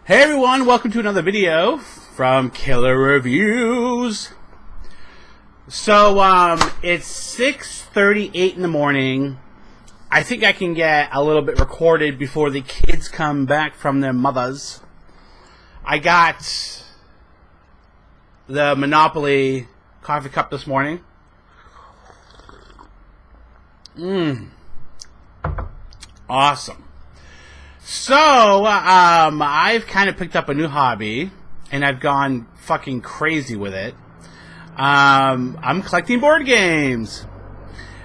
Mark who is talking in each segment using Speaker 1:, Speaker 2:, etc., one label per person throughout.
Speaker 1: Hey everyone, welcome to another video from Killer Reviews. So, it's 6:38 in the morning. I think I can get a little bit recorded before the kids come back from their mothers. I got the Monopoly coffee cup this morning. Awesome. So, I've kind of picked up a new hobby, and I've gone fucking crazy with it. I'm collecting board games.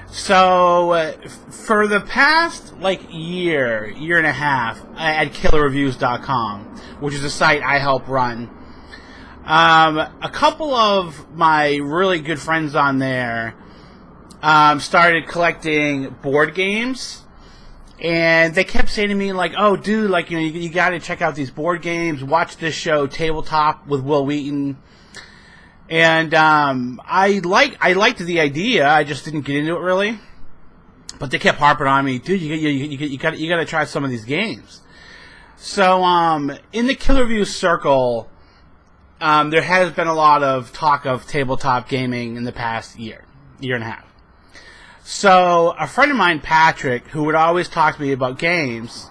Speaker 1: So, for the past, year and a half, at killerreviews.com, which is a site I help run, a couple of my really good friends on there, started collecting board games. And they kept saying to me, oh, dude, you got to check out these board games. Watch this show, Tabletop with Will Wheaton. And I liked the idea. I just didn't get into it really. But they kept harping on me, dude. You got to try some of these games. So in the Killer Reviews circle, there has been a lot of talk of tabletop gaming in the past year and a half. So, a friend of mine, Patrick, who would always talk to me about games,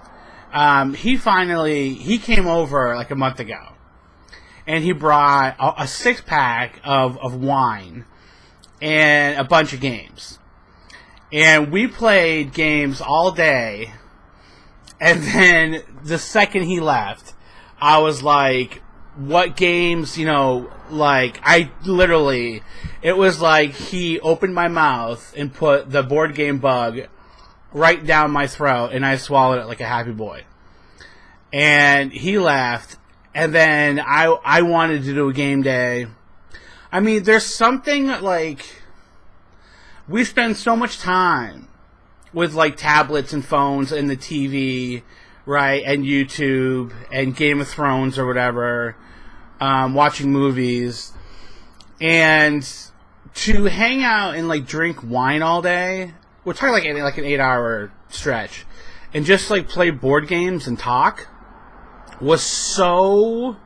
Speaker 1: he came over a month ago. And he brought a 6-pack of wine and a bunch of games. And we played games all day. And then, the second he left, I was like, what games, it was like he opened my mouth and put the board game bug right down my throat, and I swallowed it like a happy boy. And he left, and then I wanted to do a game day. I mean, there's something we spend so much time with tablets and phones and the TV, right, and YouTube and Game of Thrones or whatever, watching movies, and to hang out and drink wine all day, we're talking an 8-hour stretch, and just play board games and talk was so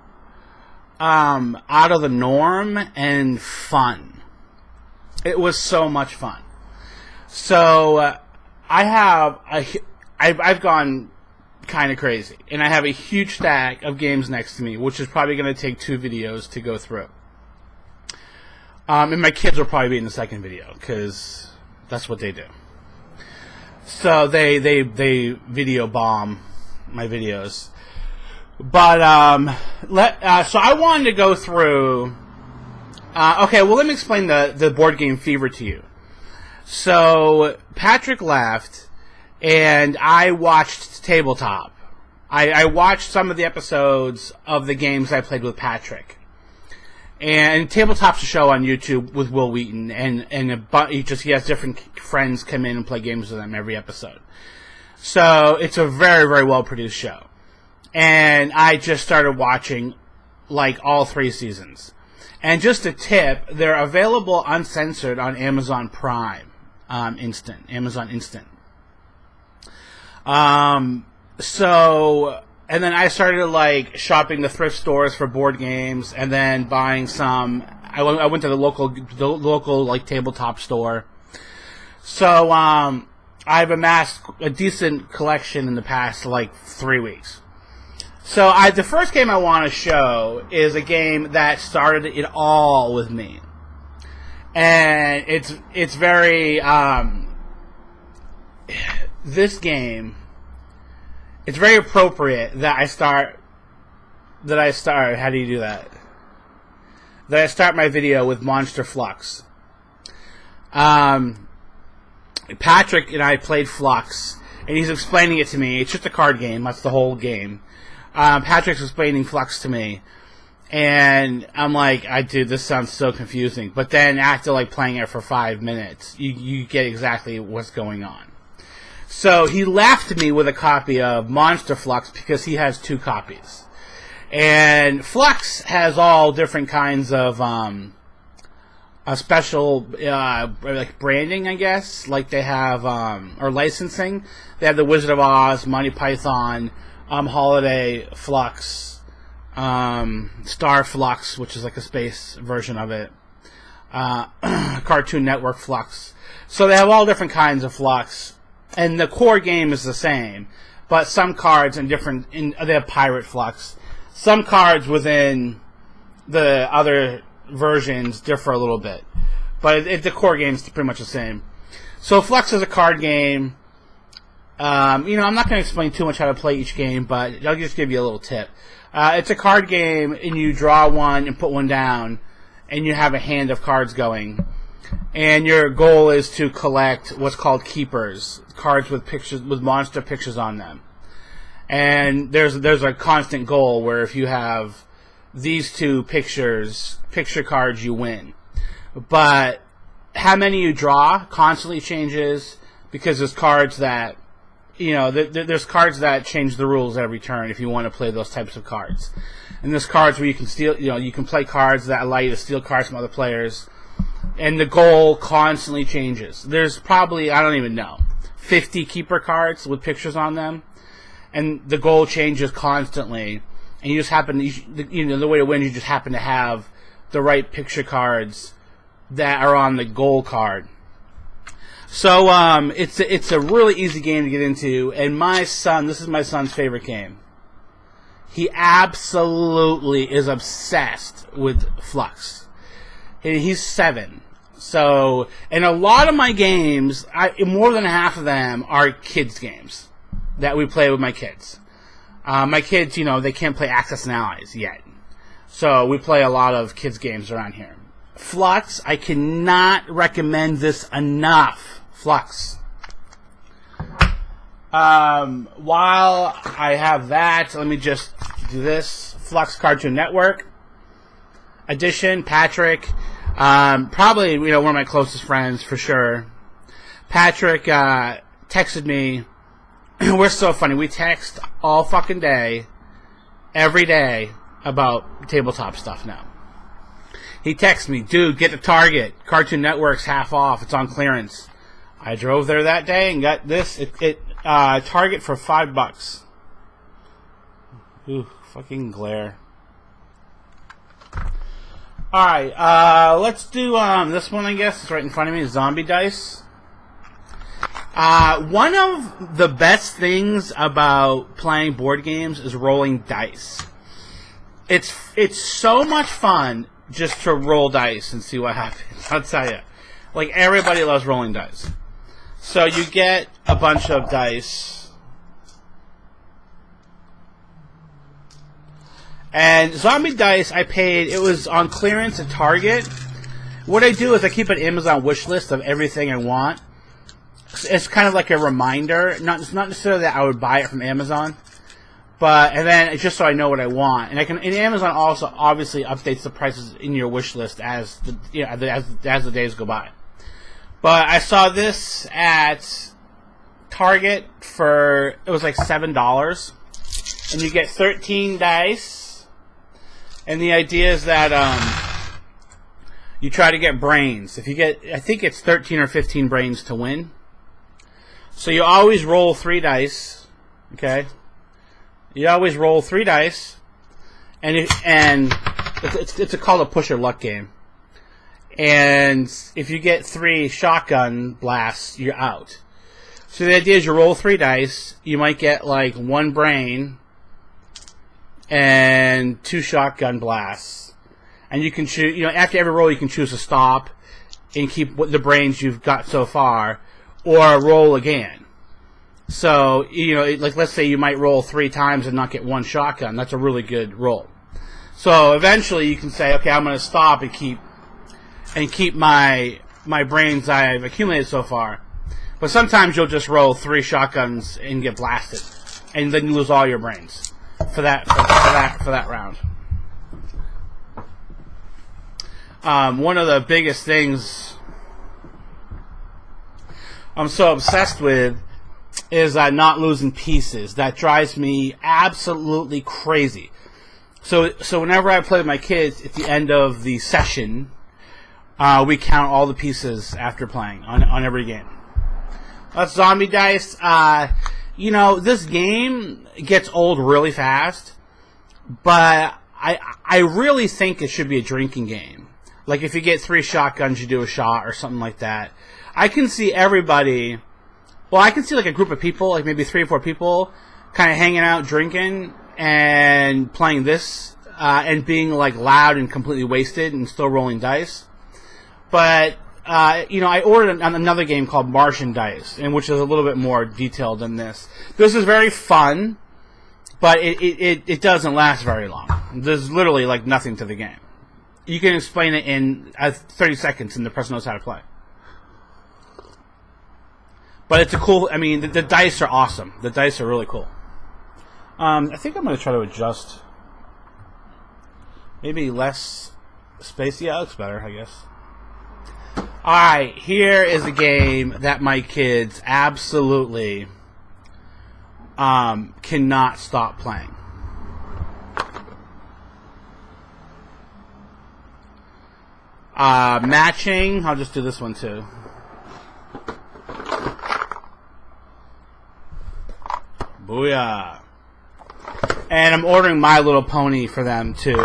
Speaker 1: out of the norm and fun. It was so much fun. So I've gone kind of crazy, and I have a huge stack of games next to me, which is probably going to take 2 videos to go through. And my kids will probably be in the second video, because that's what they do. So they video bomb my videos. But so I wanted to go through. Okay, well, let me explain the board game fever to you. So Patrick left, and I watched Tabletop. I watched some of the episodes of the games I played with Patrick. And Tabletop's a show on YouTube with Will Wheaton, and he has different friends come in and play games with him every episode. So it's a very, very well produced show. And I just started watching all 3 seasons. And just a tip, they're available uncensored on Amazon Prime, Amazon Instant. And then I started shopping the thrift stores for board games, and then buying some. I went to the local tabletop store. So I've amassed a decent collection in the past 3 weeks. So the first game I want to show is a game that started it all with me, and it's very this game. It's very appropriate that I start. How do you do that? That I start my video with Network Flux. Patrick and I played Flux, and he's explaining it to me. It's just a card game. That's the whole game. Patrick's explaining Flux to me, and I'm like, dude, this sounds so confusing. But then after playing it for 5 minutes, you get exactly what's going on. So he left me with a copy of Network Flux because he has 2 copies. And Flux has all different kinds of a special branding, I guess. They have or licensing. They have the Wizard of Oz, Monty Python, Holiday, Flux, Star Flux, which is like a space version of it, Cartoon Network Flux. So they have all different kinds of Flux, and the core game is the same, but some cards they have Pirate Flux. Some cards within the other versions differ a little bit, but the core game is pretty much the same. So Flux is a card game. I'm not going to explain too much how to play each game, but I'll just give you a little tip. It's a card game, and you draw one and put one down, and you have a hand of cards going. And your goal is to collect what's called keepers, cards with pictures, with monster pictures on them. And there's a constant goal where if you have these two picture cards, you win. But how many you draw constantly changes, because there's cards that, there's cards that change the rules every turn if you want to play those types of cards. And there's cards where you can steal, you can play cards that allow you to steal cards from other players. And the goal constantly changes. There's probably, I don't even know, 50 keeper cards with pictures on them. And the goal changes constantly. And you just happen to, the way to win, you just happen to have the right picture cards that are on the goal card. So it's a really easy game to get into, and this is my son's favorite game. He absolutely is obsessed with Flux. He's 7. So, and a lot of my games, more than half of them are kids games that we play with my kids. My kids, they can't play Axis and Allies yet. So we play a lot of kids games around here. Flux, I cannot recommend this enough. Flux. While I have that, let me just do this. Flux Cartoon Network edition. Patrick, probably one of my closest friends for sure. Patrick texted me. We're so funny. We text all fucking day, every day, about tabletop stuff now. He texts me, dude, get to Target. Cartoon Network's half off. It's on clearance. I drove there that day and got this. Target for $5. Ooh, fucking glare. Alright, let's do this one, I guess. It's right in front of me. Zombie Dice. One of the best things about playing board games is rolling dice. It's so much fun just to roll dice and see what happens. I'll tell you. Like, everybody loves rolling dice. So you get a bunch of dice. And Zombie Dice, it was on clearance at Target. What I do is I keep an Amazon wish list of everything I want. It's kind of like a reminder. It's not necessarily that I would buy it from Amazon. And then it's just so I know what I want. And and Amazon also obviously updates the prices in your wish list as the days go by. But I saw this at Target it was like $7. And you get 13 dice. And the idea is that you try to get brains. I think it's 13 or 15 brains to win. So you always roll 3 dice. Okay? You always roll 3 dice. And it's called a push or luck game. And if you get 3 shotgun blasts, you're out. So the idea is you roll 3 dice. You might get like 1 brain and 2 shotgun blasts. And you can choose, after every roll, you can choose to stop and keep the brains you've got so far, or roll again. So, like let's say you might roll 3 times and not get 1 shotgun. That's a really good roll. So eventually you can say, okay, I'm going to stop and keep my brains I've accumulated so far. But sometimes you'll just roll 3 shotguns and get blasted, and then you lose all your brains for that round. One of the biggest things I'm so obsessed with is not losing pieces. That drives me absolutely crazy. So whenever I play with my kids, at the end of the session, we count all the pieces after playing on every game. That's Zombie Dice. This game gets old really fast, but I really think it should be a drinking game. Like, if you get 3 shotguns, you do a shot or something like that. I can see everybody... Well, I can see, like, a group of people, like maybe 3 or 4 people, kind of hanging out, drinking, and playing this, and being, like, loud and completely wasted and still rolling dice. But, you know, I ordered another game called Martian Dice, and which is a little bit more detailed than this. This is very fun, but it doesn't last very long. There's literally, like, nothing to the game. You can explain it in 30 seconds, and the person knows how to play. But it's a cool... I mean, the dice are awesome. The dice are really cool. I think I'm going to try to adjust... Maybe less space. Yeah, that looks better, I guess. Alright, here is a game that my kids absolutely cannot stop playing. Matching. I'll just do this one too. Booyah. And I'm ordering My Little Pony for them too.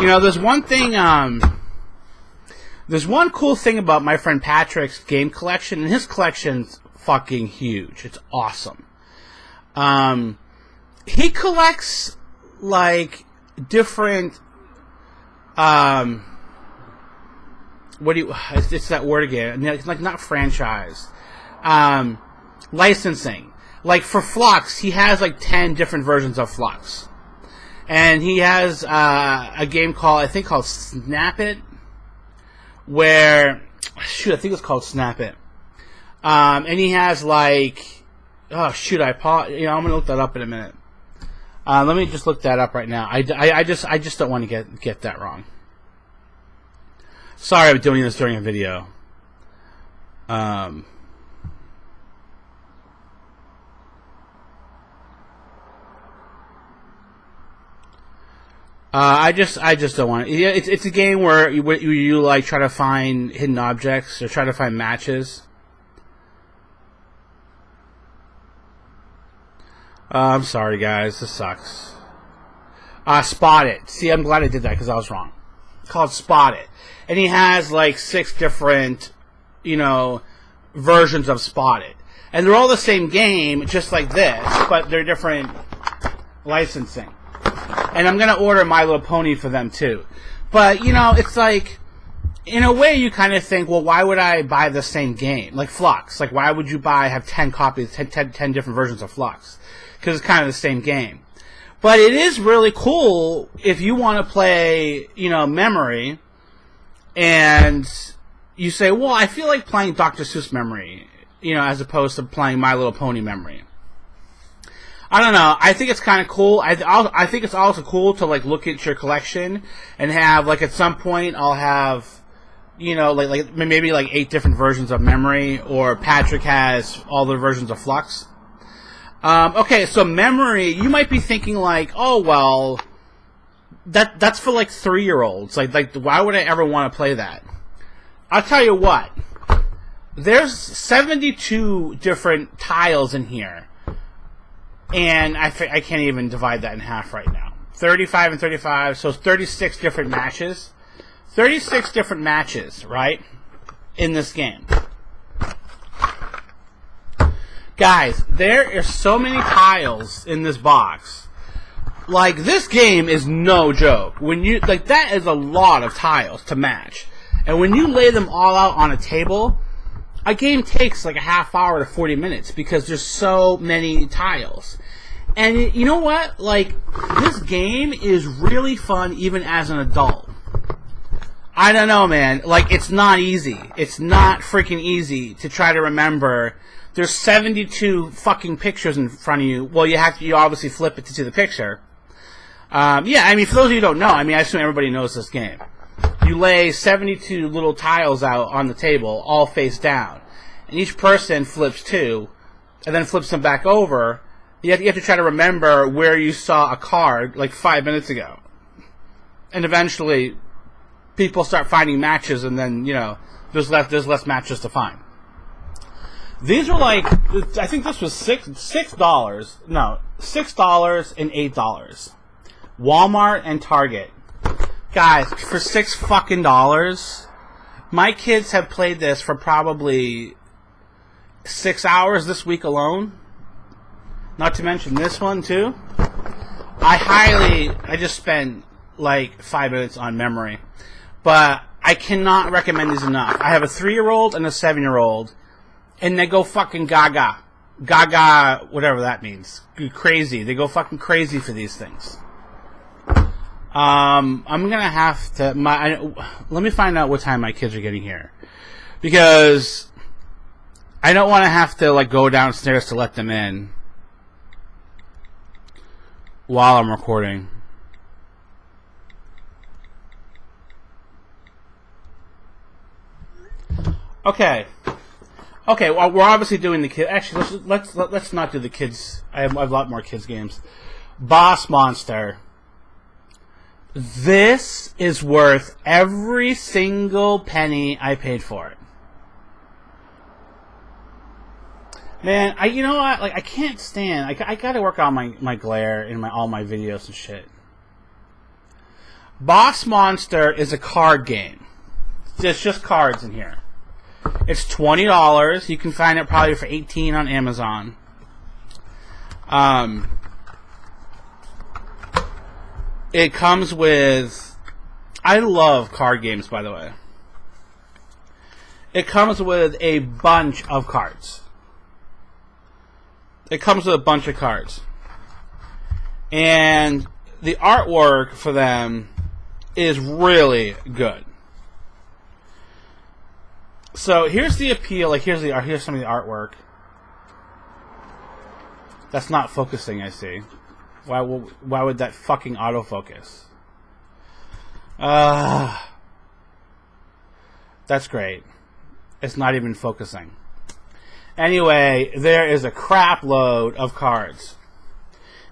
Speaker 1: You know, there's one thing, there's one cool thing about my friend Patrick's game collection, and his collection's fucking huge. It's awesome. He collects, like, different, it's that word again. It's like not franchise. Licensing. Like for Flux, he has like 10 different versions of Flux. And he has a game called Snap It, where, shoot, I think it's called Snap It. And he has like, oh shoot, I'm gonna look that up in a minute. Let me just look that up right now. I just don't want to get that wrong. Sorry, I'm doing this during a video. I just don't want it. Yeah, it's a game where you like try to find hidden objects or try to find matches. I'm sorry, guys. This sucks. Spot It. See, I'm glad I did that because I was wrong. It's called Spot It. And he has like 6 different, versions of Spot It. And they're all the same game, just like this, but they're different licensing. And I'm going to order My Little Pony for them too. But, it's like, in a way you kind of think, well, why would I buy the same game? Like Flux. Like, why would you have 10 copies, 10 different versions of Flux? Because it's kind of the same game. But it is really cool if you want to play, Memory, and you say, well, I feel like playing Dr. Seuss Memory, as opposed to playing My Little Pony Memory. I don't know. I think it's kind of cool. I think it's also cool to, like, look at your collection and have, like, at some point I'll have, like maybe, like, 8 different versions of Memory, or Patrick has all the versions of Flux. Okay, so Memory, you might be thinking, like, oh, well, that's for, like, 3-year-olds. Like, why would I ever want to play that? I'll tell you what. There's 72 different tiles in here. And I can't even divide that in half right now. 35 and 35, so it's 36 different matches. 36 different matches, right? In this game. Guys, there are so many tiles in this box. Like, this game is no joke. That is a lot of tiles to match. And when you lay them all out on a table, a game takes like a half hour to 40 minutes because there's so many tiles. And you know what? Like, this game is really fun even as an adult. I don't know, man. Like, it's not easy. It's not freaking easy to try to remember. There's 72 fucking pictures in front of you. Well, you obviously flip it to see the picture. Yeah, I mean, for those of you who don't know, I assume everybody knows this game. You lay 72 little tiles out on the table, all face down. And each person flips 2, and then flips them back over. You have to try to remember where you saw a card, like 5 minutes ago. And eventually, people start finding matches, and then, there's less matches to find. These were like, I think this was $6. No, $6 and $8. Walmart and Target. Guys, for $6 fucking dollars, my kids have played this for probably 6 hours this week alone. Not to mention this one too. I just spent like 5 minutes on memory. But I cannot recommend these enough. I have a 3-year-old and a 7-year-old, and they go fucking gaga. Gaga, whatever that means. Crazy. They go fucking crazy for these things. I'm gonna have to, let me find out what time my kids are getting here. Because I don't want to have to, like, go downstairs to let them in while I'm recording. Okay. Okay, well, we're obviously doing the kids. Actually, let's not do the kids. I have a lot more kids games. Boss Monster. This is worth every single penny I paid for it. Man, you know what? Like, I can't stand. I gotta work on my glare in all my videos and shit. Boss Monster is a card game. There's just cards in here. It's $20. You can find it probably for $18 on Amazon. It comes with... I love card games, by the way. It comes with a bunch of cards. It comes with a bunch of cards. And the artwork for them is really good. So here's the appeal. Like here's some of the artwork. That's not focusing. I see. Why would that fucking autofocus? That's great. It's not even focusing. Anyway, there is a crap load of cards.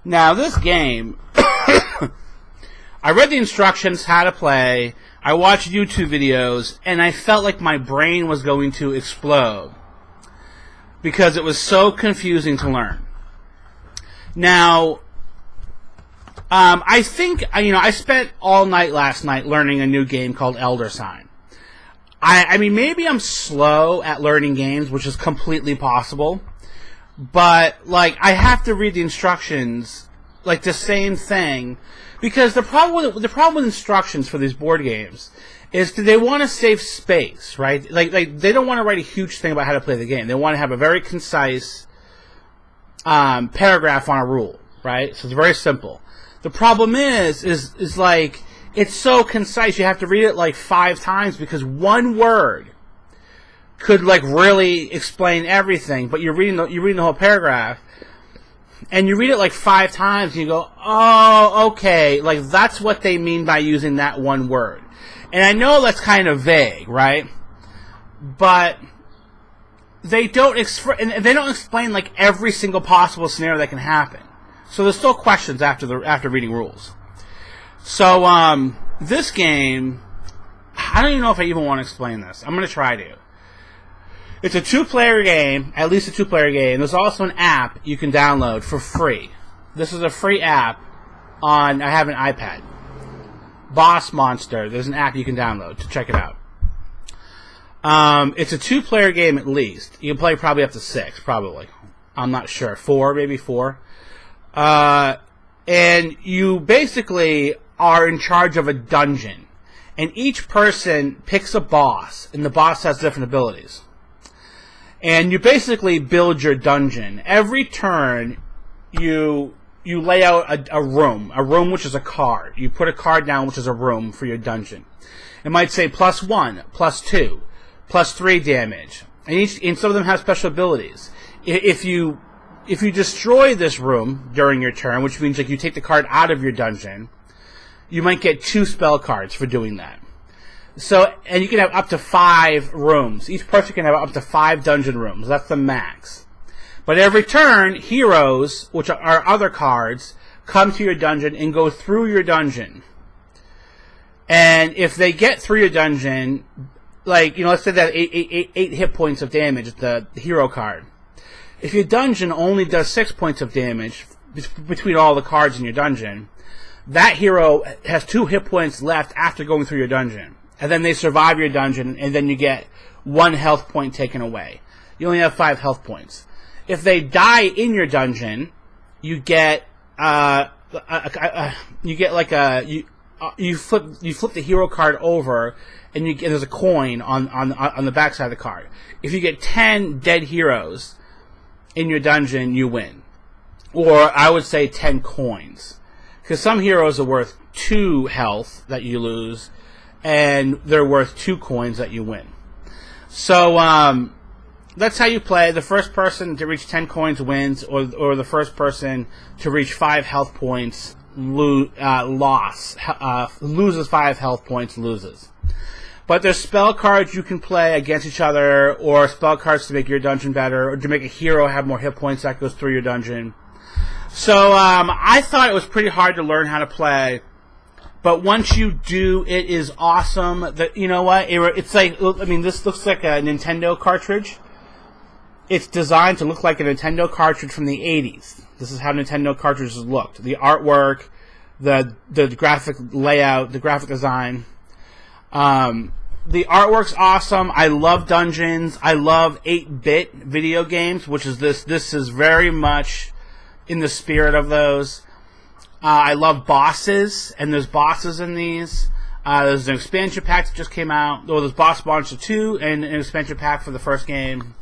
Speaker 1: Now this game, I read the instructions how to play. I watched YouTube videos, and I felt like my brain was going to explode because it was so confusing to learn. Now, I think, I spent all night last night learning a new game called Elder Sign. I mean, maybe I'm slow at learning games, which is completely possible, but, like, I have to read the instructions, like, the same thing. Because the problem with instructions for these board games is that they want to save space, right? Like they don't want to write a huge thing about how to play the game. They want to have a very concise paragraph on a rule, right? So it's very simple. The problem is like it's so concise. You have to read it like 5 times because one word could like really explain everything. But you're reading the whole paragraph. And you read it like 5 times, and you go, oh, okay, like that's what they mean by using that one word. And I know that's kind of vague, right? But they don't explain like every single possible scenario that can happen. So there's still questions after reading rules. So this game, I don't even know if I even want to explain this. I'm going to try to. It's a 2-player game, at least a 2-player game. There's also an app you can download for free. This is a free app I have an iPad. Boss Monster. There's an app you can download to check it out. It's a 2-player game at least. You can play probably up to 6, probably. I'm not sure. 4, maybe 4. And you basically are in charge of a dungeon. And each person picks a boss, and the boss has different abilities. And you basically build your dungeon. Every turn, you lay out a room which is a card. You put a card down which is a room for your dungeon. It might say +1, +2, +3 damage. And some of them have special abilities. If you destroy this room during your turn, which means like you take the card out of your dungeon, you might get 2 spell cards for doing that. So, and you can have up to 5 rooms. Each person can have up to 5 dungeon rooms. That's the max. But every turn, heroes, which are other cards, come to your dungeon and go through your dungeon. And if they get through your dungeon, like, let's say that 8 hit points of damage, the hero card. If your dungeon only does 6 points of damage between all the cards in your dungeon, that hero has 2 hit points left after going through your dungeon. And then they survive your dungeon, and then you get 1 health point taken away. You only have 5 health points. If they die in your dungeon, you get you flip the hero card over, and there's a coin on the backside of the card. If you get 10 dead heroes in your dungeon, you win. Or I would say 10 coins. Because some heroes are worth 2 health that you lose, and they're worth 2 coins that you win. So that's how you play. The first person to reach 10 coins wins, or the first person to reach 5 health points loses 5 health points, loses. But there's spell cards you can play against each other, or spell cards to make your dungeon better, or to make a hero have more hit points that goes through your dungeon. So I thought it was pretty hard to learn how to play, but once you do, it is awesome. You know what? It's like, I mean, this looks like a Nintendo cartridge. It's designed to look like a Nintendo cartridge from the 80s. This is how Nintendo cartridges looked. The artwork, the graphic layout, the graphic design. The artwork's awesome. I love dungeons. I love 8-bit video games, which is this. This is very much in the spirit of those. I love bosses, and there's bosses in these. There's an expansion pack that just came out. There's Boss Monster 2 and an expansion pack for the first game.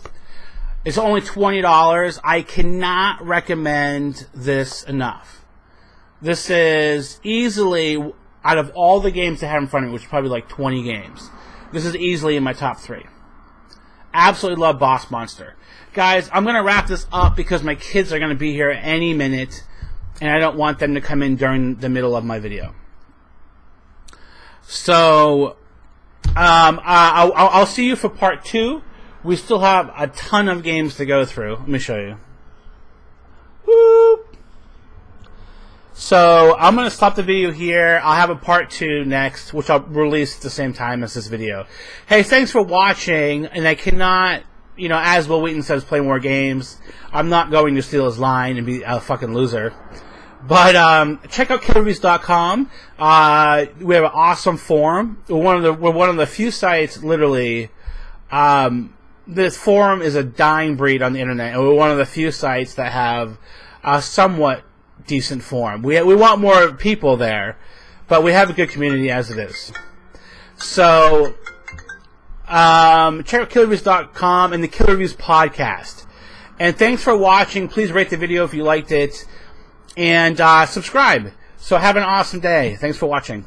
Speaker 1: It's only $20. I cannot recommend this enough. This is easily, out of all the games I have in front of me, which is probably like 20 games, this is easily in my top 3. Absolutely love Boss Monster. Guys, I'm going to wrap this up because my kids are going to be here any minute, and I don't want them to come in during the middle of my video. So, I'll see you for part 2. We still have a ton of games to go through. Let me show you. Whoop. So, I'm going to stop the video here. I'll have a part 2 next, which I'll release at the same time as this video. Hey, thanks for watching, and I cannot, you know, as Will Wheaton says, play more games. I'm not going to steal his line and be a fucking loser. But check out killerreviews.com. We have an awesome forum. We're one of the few sites, literally. This forum is a dying breed on the internet, and we're one of the few sites that have a somewhat decent forum. We want more people there, but we have a good community as it is. So check out killerreviews.com and the Killer Reviews podcast. And thanks for watching. Please rate the video if you liked it, and subscribe. So have an awesome day. Thanks for watching.